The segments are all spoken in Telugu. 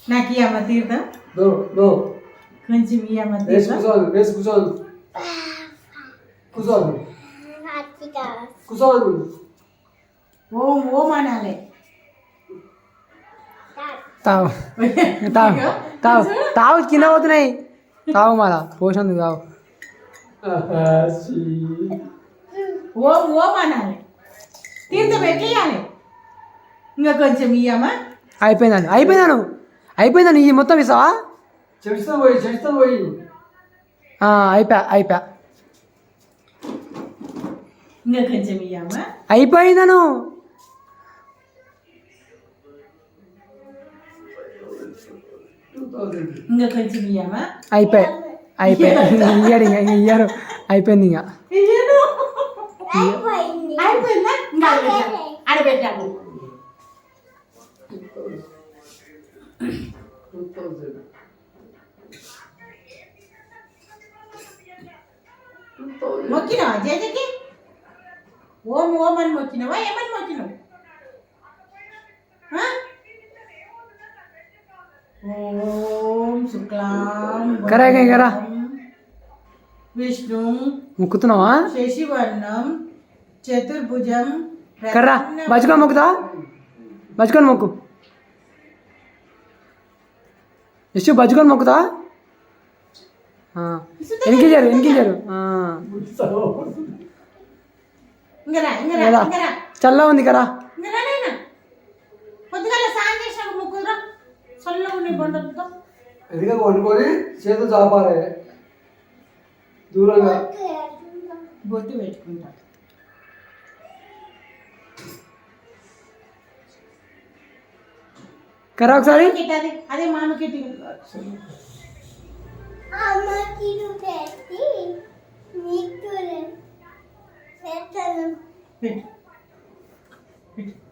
నాకు ఇయ్యమ్మ తీర్థం నో నో కొంచెం ఇయ్యమ్మ వేసి తీర్థం కూర్చోవాలి వేసి కూర్చోవాలి కూర్చోవాలి కూర్చోవాలి ఓం ఓం అనాలి తావు తావు తావు తావు కింద పోతున్నాయి తావు మళ్ళా పోషందుకు తావు ఓం ఓం అనాలి తీర్థం ఎట్లేయాలి ఇంకా కొంచెం ఇయ్యమ్మా అయిపోయిందాను అయిపోయిందాను ఈ మొత్తం ఇస్తావా చెప్తాం పోయి అయిపోయా ఇంకా కొంచెం ఇయ్యమ్మా అయిపోయిందాను ఇంకా కొంచెం ఇయ్యమ్మా అయిపోయా ఇయ్యాడు ఇంకా ఇయ్యారు అయిపోయింది ఇంకా ఇయ్యను అయిపోయిందా ఇంకా ఆడబెట్టాము మొక్కినావా జేజకి ఓం ఓం అని మొక్కినావా ఏమని మొక్కినావు ఓం శుక్లాం కరా విష్ణు మొక్కుతున్నావా శశివర్ణం చతుర్భుజం కర్రా బజ్జుకొని మొక్కుతా బజ్జుకొని మొక్కు యశు బజ్జుకొని మొక్కుతా ఎనికించారు చల్లగా ఉంది కదా పొద్దుగాల సాయం చేసిన ముగ్గురు చల్లగా ఉన్నాయి బండలతో ఎదిగా వండుకొని చేతులు చాపాలి దూరంగా బొట్టు పెట్టుకుంటారు కరా ఒకసారి అదే మామకెట్టి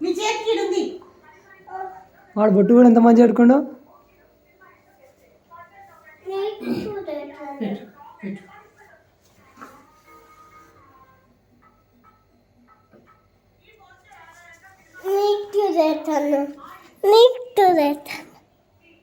నీ చేతికి ఉంది వాడు బొట్టు కూడా ఎంత మంచిగా పెట్టుకోండు నీకు